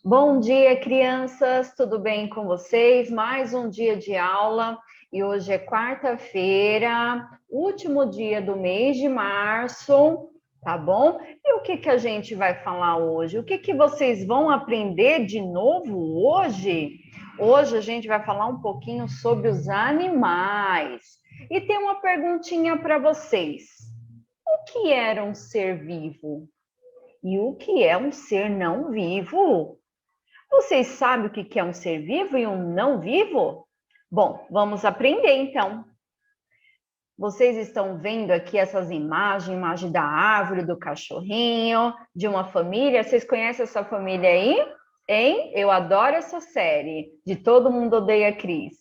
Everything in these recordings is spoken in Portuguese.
Bom dia, crianças, tudo bem com vocês? Mais um dia de aula e hoje é quarta-feira, último dia do mês de março, tá bom? E o que a gente vai falar hoje? O que vocês vão aprender de novo hoje? Hoje a gente vai falar um pouquinho sobre os animais. E tem uma perguntinha para vocês. O que era um ser vivo? E o que é um ser não vivo? Vocês sabem o que é um ser vivo e um não vivo? Bom, vamos aprender então. Vocês estão vendo aqui essas imagens, imagem da árvore, do cachorrinho, de uma família. Vocês conhecem essa família aí? Hein? Eu adoro essa série, de Todo Mundo Odeia Chris.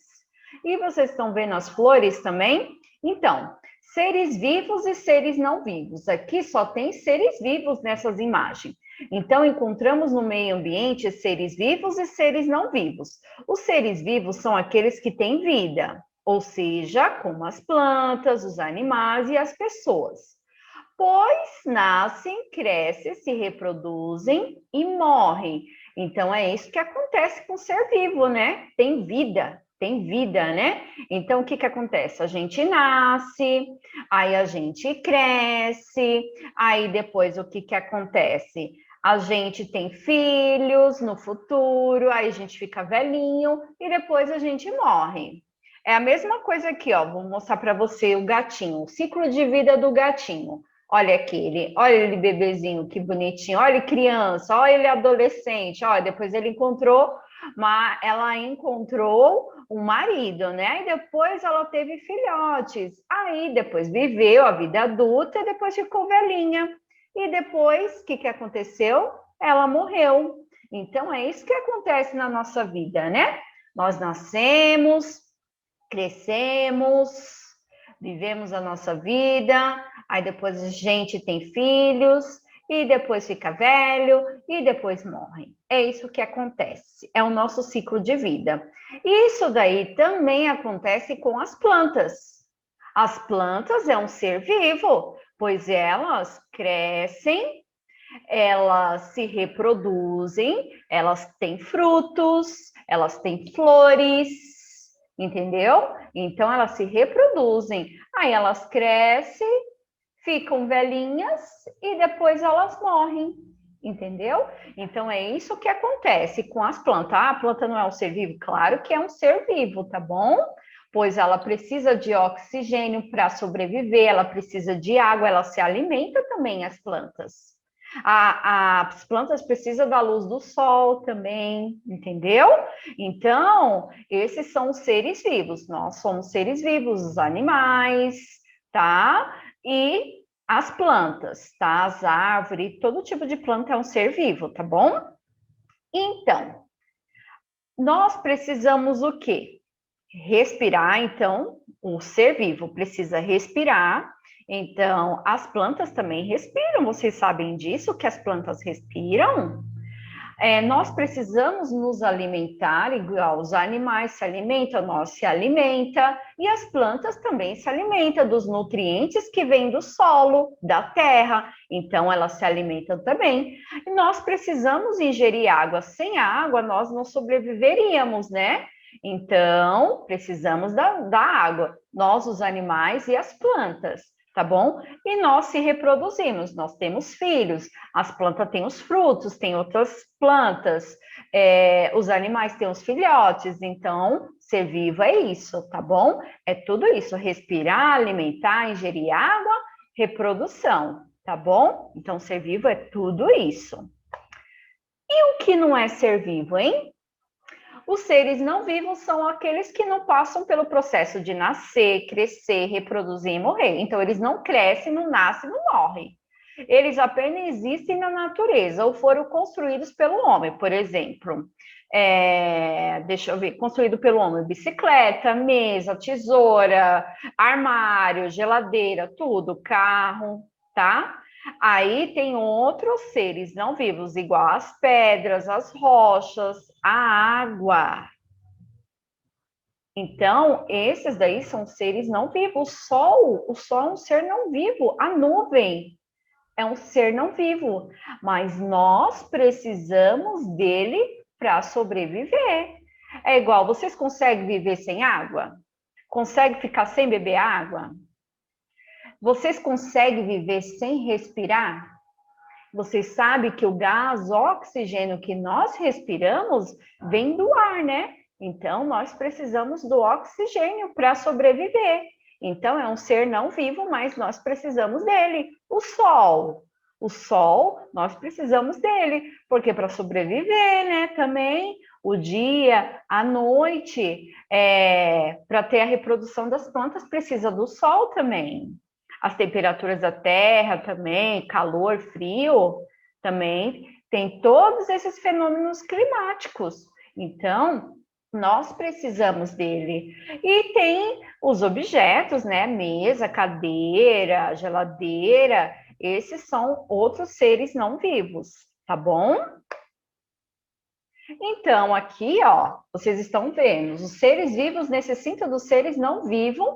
E vocês estão vendo as flores também? Então, seres vivos e seres não vivos. Aqui só tem seres vivos nessas imagens. Então, encontramos no meio ambiente seres vivos e seres não vivos. Os seres vivos são aqueles que têm vida, ou seja, como as plantas, os animais e as pessoas. Pois nascem, crescem, se reproduzem e morrem. Então, é isso que acontece com o ser vivo, né? Tem vida, né? Então, o que acontece? A gente nasce, aí a gente cresce, aí depois o que acontece? A gente tem filhos no futuro, aí a gente fica velhinho e depois a gente morre. É a mesma coisa aqui, ó. Vou mostrar para você o gatinho, o ciclo de vida do gatinho. Olha ele bebezinho, que bonitinho. Olha ele criança, olha ele adolescente. Olha, depois ele encontrou, ela encontrou um marido, né? E depois ela teve filhotes. Aí depois viveu a vida adulta e depois ficou velhinha. E depois, o que aconteceu? Ela morreu. Então é isso que acontece na nossa vida, né? Nós nascemos, crescemos, vivemos a nossa vida, aí depois a gente tem filhos, e depois fica velho, e depois morre. É isso que acontece, é o nosso ciclo de vida. E isso daí também acontece com as plantas. As plantas é um ser vivo, pois elas crescem, elas se reproduzem, elas têm frutos, elas têm flores, entendeu? Então elas se reproduzem, aí elas crescem, ficam velhinhas e depois elas morrem, entendeu? Então é isso que acontece com as plantas. Ah, a planta não é um ser vivo? Claro que é um ser vivo, tá bom? Pois ela precisa de oxigênio para sobreviver, ela precisa de água, ela se alimenta também, as plantas. As plantas precisam da luz do sol também, entendeu? Então, esses são os seres vivos. Nós somos seres vivos, os animais, tá? E as plantas, tá? As árvores, todo tipo de planta é um ser vivo, tá bom? Então, nós precisamos o quê? Respirar, então, o ser vivo precisa respirar. Então, as plantas também respiram, vocês sabem disso, que as plantas respiram? Nós precisamos nos alimentar igual os animais se alimentam, nós se alimenta, e as plantas também se alimentam dos nutrientes que vêm do solo, da terra, então elas se alimentam também. E nós precisamos ingerir água, sem água nós não sobreviveríamos, né? Então, precisamos da água, nós, os animais e as plantas, tá bom? E nós se reproduzimos, nós temos filhos, as plantas têm os frutos, tem outras plantas, os animais têm os filhotes, então, ser vivo é isso, tá bom? É tudo isso, respirar, alimentar, ingerir água, reprodução, tá bom? Então, ser vivo é tudo isso. E o que não é ser vivo, hein? Os seres não vivos são aqueles que não passam pelo processo de nascer, crescer, reproduzir e morrer. Então, eles não crescem, não nascem, não morrem. Eles apenas existem na natureza ou foram construídos pelo homem, por exemplo. Deixa eu ver, construído pelo homem, bicicleta, mesa, tesoura, armário, geladeira, tudo, carro, tá? Aí tem outros seres não vivos, igual as pedras, as rochas, a água. Então, esses daí são seres não vivos. O sol é um ser não vivo. A nuvem é um ser não vivo. Mas nós precisamos dele para sobreviver. É igual, vocês conseguem viver sem água? Conseguem ficar sem beber água? Vocês conseguem viver sem respirar? Vocês sabem que o gás oxigênio que nós respiramos vem do ar, né? Então, nós precisamos do oxigênio para sobreviver. Então, é um ser não vivo, mas nós precisamos dele. O sol. O sol, nós precisamos dele, porque para sobreviver, né, também, o dia, a noite, para ter a reprodução das plantas, precisa do sol também. As temperaturas da Terra também, calor, frio, também tem todos esses fenômenos climáticos. Então, nós precisamos dele. E tem os objetos, né? Mesa, cadeira, geladeira, esses são outros seres não vivos, tá bom? Então, aqui, ó, vocês estão vendo, os seres vivos necessitam dos seres não vivos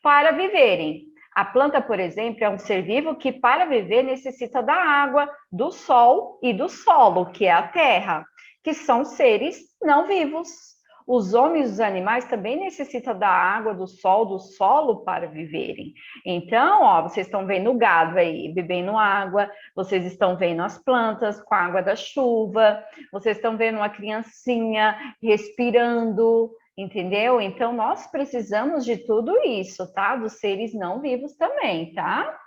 para viverem. A planta, por exemplo, é um ser vivo que, para viver, necessita da água, do sol e do solo, que é a terra, que são seres não vivos. Os homens e os animais também necessitam da água, do sol, do solo para viverem. Então, ó, vocês estão vendo o gado aí bebendo água, vocês estão vendo as plantas com a água da chuva, vocês estão vendo uma criancinha respirando, entendeu? Então, nós precisamos de tudo isso, tá? Dos seres não vivos também, tá?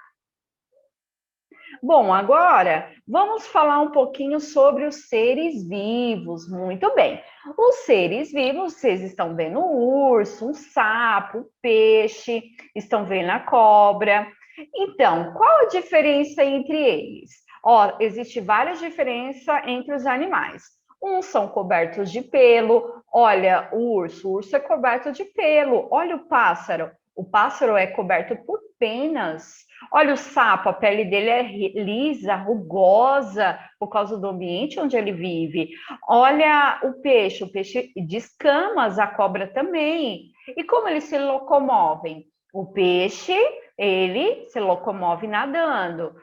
Bom, agora vamos falar um pouquinho sobre os seres vivos. Muito bem. Os seres vivos, vocês estão vendo um urso, um sapo, um peixe, estão vendo a cobra. Então, qual a diferença entre eles? Ó, existe várias diferenças entre os animais. Uns são cobertos de pelo. Olha, o urso é coberto de pelo. Olha o pássaro é coberto por penas. Olha o sapo, a pele dele é lisa, rugosa, por causa do ambiente onde ele vive. Olha o peixe de escamas, a cobra também. E como eles se locomovem? O peixe, ele se locomove nadando.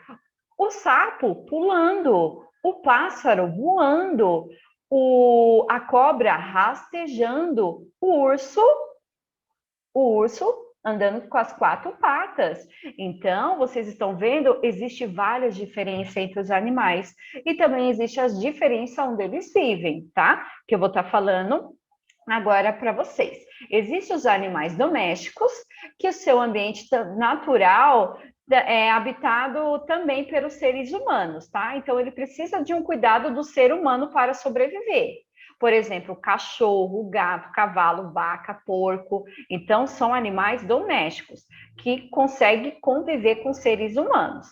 O sapo pulando, o pássaro voando, a cobra rastejando, o urso andando com as quatro patas. Então, vocês estão vendo, existe várias diferenças entre os animais e também existe as diferenças onde eles vivem, tá? Que eu vou estar falando agora para vocês. Existem os animais domésticos, que o seu ambiente natural é habitado também pelos seres humanos, tá? Então, ele precisa de um cuidado do ser humano para sobreviver. Por exemplo, cachorro, gato, cavalo, vaca, porco. Então, são animais domésticos que conseguem conviver com seres humanos.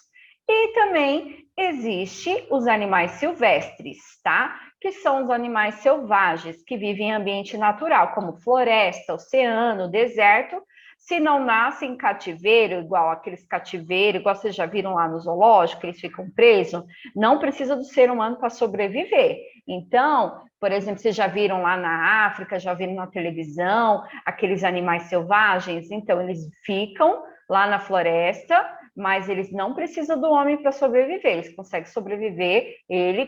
E também existe os animais silvestres, tá? Que são os animais selvagens que vivem em ambiente natural, como floresta, oceano, deserto. Se não nascem em cativeiro, igual aqueles cativeiros, igual vocês já viram lá no zoológico, eles ficam presos, não precisa do ser humano para sobreviver. Então, por exemplo, vocês já viram lá na África, já viram na televisão, aqueles animais selvagens? Então, eles ficam lá na floresta, mas eles não precisam do homem para sobreviver, eles conseguem sobreviver ele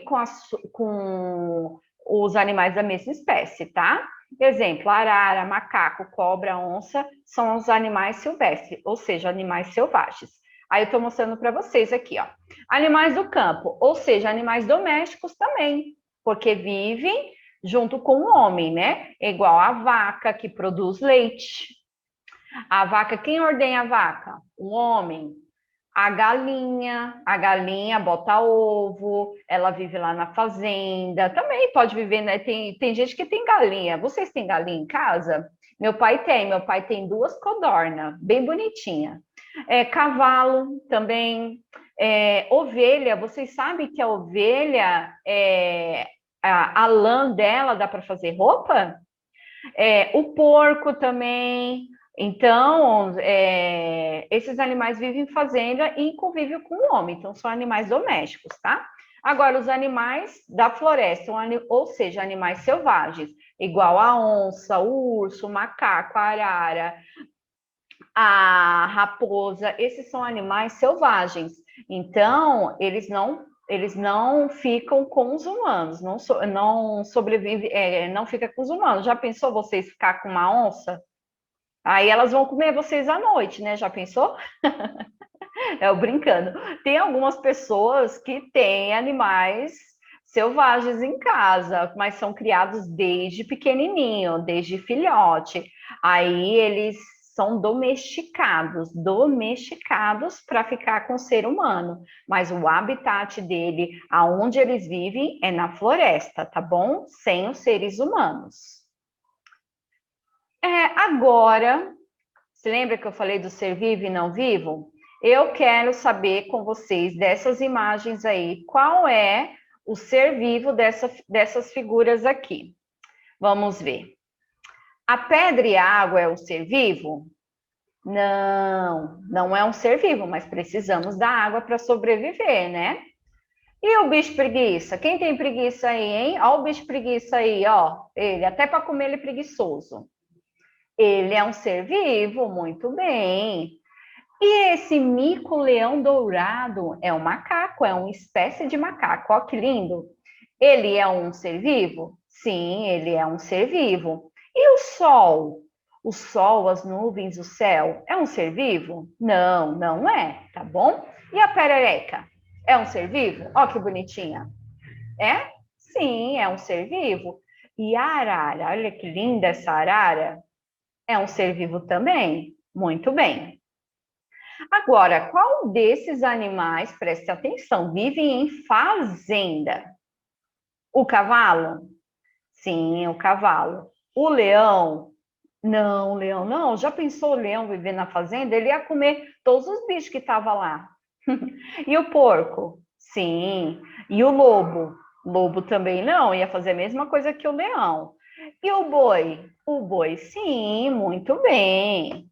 com os animais da mesma espécie, tá? Exemplo, arara, macaco, cobra, onça, são os animais silvestres, ou seja, animais selvagens. Aí eu estou mostrando para vocês aqui, ó. Animais do campo, ou seja, animais domésticos também, porque vivem junto com o homem, né? Igual a vaca, que produz leite. A vaca, quem ordenha a vaca? O homem. A galinha bota ovo, ela vive lá na fazenda, também pode viver, né? Tem gente que tem galinha. Vocês têm galinha em casa? Meu pai tem duas codornas, bem bonitinha. Cavalo também, ovelha, vocês sabem que a ovelha, a lã dela dá para fazer roupa? O porco também. Então, esses animais vivem em fazenda e em convívio com o homem, então são animais domésticos, tá? Agora, os animais da floresta, ou seja, animais selvagens, igual a onça, o urso, o macaco, a arara, a raposa, esses são animais selvagens. Então, eles não eles não ficam com os humanos, não sobrevive, não fica com os humanos. Já pensou vocês ficar com uma onça? Aí elas vão comer vocês à noite, né? Já pensou? Eu brincando. Tem algumas pessoas que têm animais selvagens em casa, mas são criados desde pequenininho, desde filhote. Aí eles são domesticados para ficar com o ser humano. Mas o habitat dele, aonde eles vivem, é na floresta, tá bom? Sem os seres humanos. Agora, se lembra que eu falei do ser vivo e não vivo? Eu quero saber com vocês dessas imagens aí, qual é o ser vivo dessas figuras aqui. Vamos ver. A pedra e a água é o ser vivo? Não, não é um ser vivo, mas precisamos da água para sobreviver, né? E o bicho preguiça? Quem tem preguiça aí, hein? Ó o bicho preguiça aí, ó. Ele, até para comer ele é preguiçoso. Ele é um ser vivo, muito bem. E esse mico-leão dourado é um macaco, é uma espécie de macaco. Ó, que lindo! Ele é um ser vivo? Sim, ele é um ser vivo. E o sol? O sol, as nuvens, o céu, é um ser vivo? Não, não é, tá bom? E a perereca? É um ser vivo? Ó, que bonitinha. É? Sim, é um ser vivo. E a arara? Olha que linda essa arara. É um ser vivo também? Muito bem. Agora, qual desses animais, preste atenção, vivem em fazenda? O cavalo? Sim, o cavalo. O leão? Não, o leão não. Já pensou o leão viver na fazenda? Ele ia comer todos os bichos que estavam lá. E o porco? Sim. E o lobo? Lobo também não, ia fazer a mesma coisa que o leão. E o boi? O boi, sim, muito bem.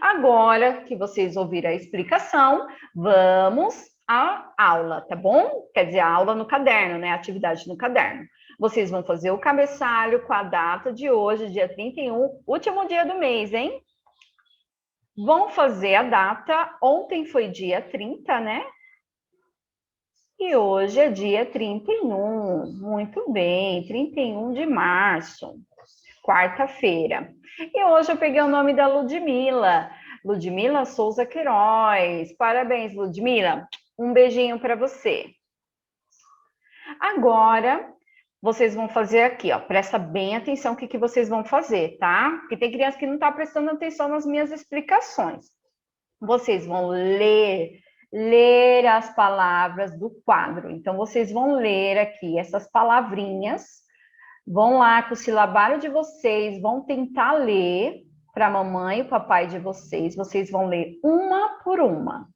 Agora que vocês ouviram a explicação, vamos à aula, tá bom? Quer dizer, a aula no caderno, né? A atividade no caderno. Vocês vão fazer o cabeçalho com a data de hoje, dia 31, último dia do mês, hein? Vão fazer a data. Ontem foi dia 30, né? E hoje é dia 31. Muito bem, 31 de março, quarta-feira. E hoje eu peguei o nome da Ludmila. Ludmila Souza Queiroz. Parabéns, Ludmila. Um beijinho para você. Agora, vocês vão fazer aqui, ó. Presta bem atenção o que vocês vão fazer, tá? Porque tem criança que não está prestando atenção nas minhas explicações. Vocês vão ler as palavras do quadro. Então, vocês vão ler aqui essas palavrinhas, vão lá com o silabário de vocês, vão tentar ler para a mamãe e o papai de vocês vão ler uma por uma.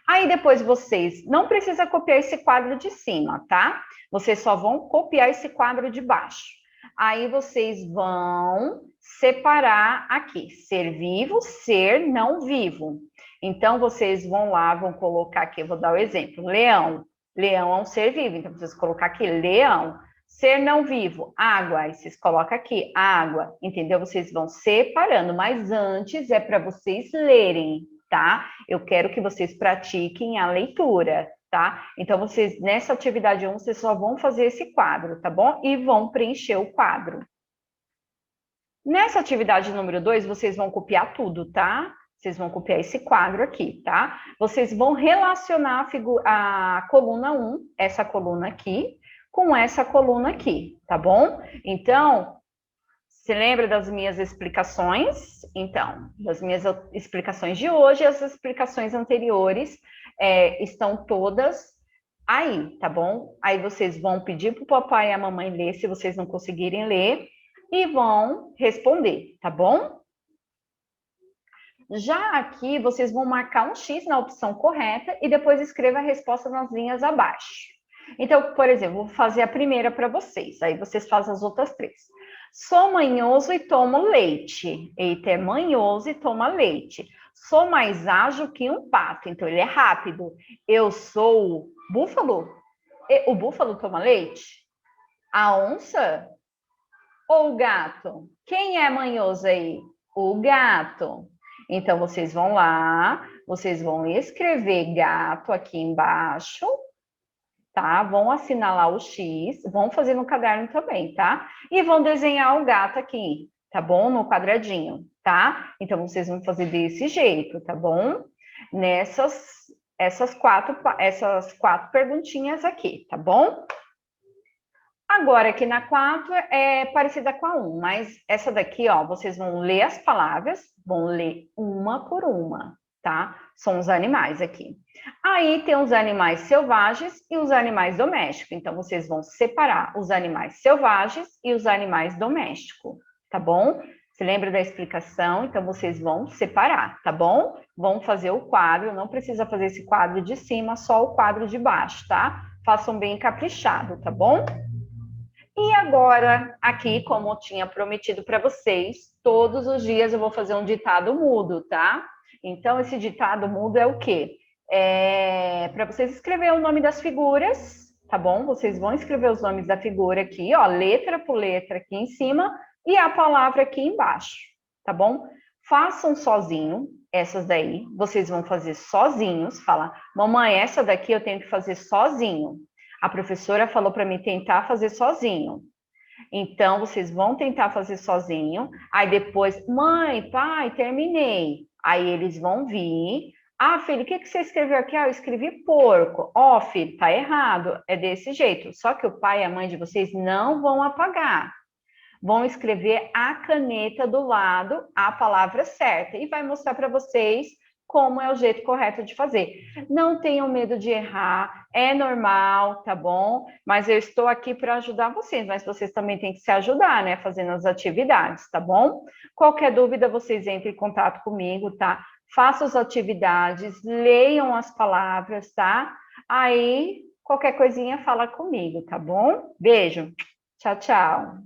Aí depois vocês, não precisa copiar esse quadro de cima, tá? Vocês só vão copiar esse quadro de baixo. Aí vocês vão separar aqui, ser vivo, ser não vivo. Então, vocês vão lá, vão colocar aqui, eu vou dar o exemplo, leão. Leão é um ser vivo, então vocês colocar aqui, leão. Ser não vivo, água, aí vocês colocam aqui, água, entendeu? Vocês vão separando, mas antes é para vocês lerem, tá? Eu quero que vocês pratiquem a leitura, tá? Então, vocês, nessa atividade 1, vocês só vão fazer esse quadro, tá bom? E vão preencher o quadro. Nessa atividade número 2, vocês vão copiar tudo, tá? Vocês vão copiar esse quadro aqui, tá? Vocês vão relacionar a coluna 1, essa coluna aqui, com essa coluna aqui, tá bom? Então, se lembra das minhas explicações? Então, das minhas explicações de hoje, as explicações anteriores estão todas aí, tá bom? Aí vocês vão pedir para o papai e a mamãe ler, se vocês não conseguirem ler, e vão responder, tá bom? Já aqui, vocês vão marcar um X na opção correta e depois escreva a resposta nas linhas abaixo. Então, por exemplo, vou fazer a primeira para vocês, aí vocês fazem as outras três. Sou manhoso e tomo leite. Eita, é manhoso e toma leite. Sou mais ágil que um pato, então ele é rápido. Eu sou búfalo. O búfalo toma leite? A onça? Ou o gato? Quem é manhoso aí? O gato. Então, vocês vão lá, vocês vão escrever gato aqui embaixo, tá? Vão assinalar o X, vão fazer no caderno também, tá? E vão desenhar o gato aqui, tá bom? No quadradinho, tá? Então, vocês vão fazer desse jeito, tá bom? Essas quatro perguntinhas aqui, tá bom? Agora, aqui na 4 é parecida com a 1, mas essa daqui, ó, vocês vão ler as palavras, vão ler uma por uma, tá? São os animais aqui. Aí tem os animais selvagens e os animais domésticos. Então, vocês vão separar os animais selvagens e os animais domésticos, tá bom? Você lembra da explicação? Então, vocês vão separar, tá bom? Vão fazer o quadro, não precisa fazer esse quadro de cima, só o quadro de baixo, tá? Façam bem caprichado, tá bom? E agora, aqui, como eu tinha prometido para vocês, todos os dias eu vou fazer um ditado mudo, tá? Então, esse ditado mudo é o quê? É para vocês escrever o nome das figuras, tá bom? Vocês vão escrever os nomes da figura aqui, ó, letra por letra aqui em cima e a palavra aqui embaixo, tá bom? Façam sozinho essas daí, vocês vão fazer sozinhos. Fala, mamãe, essa daqui eu tenho que fazer sozinho. A professora falou para mim tentar fazer sozinho. Então, vocês vão tentar fazer sozinho. Aí depois, mãe, pai, terminei. Aí eles vão vir. Ah, filho, o que você escreveu aqui? Ah, eu escrevi porco. Ó, oh, filho, tá errado. É desse jeito. Só que o pai e a mãe de vocês não vão apagar. Vão escrever a caneta do lado a palavra certa. E vai mostrar para vocês como é o jeito correto de fazer. Não tenham medo de errar, é normal, tá bom? Mas eu estou aqui para ajudar vocês, mas vocês também têm que se ajudar, né? Fazendo as atividades, tá bom? Qualquer dúvida, vocês entrem em contato comigo, tá? Façam as atividades, leiam as palavras, tá? Aí, qualquer coisinha, fala comigo, tá bom? Beijo. Tchau, tchau.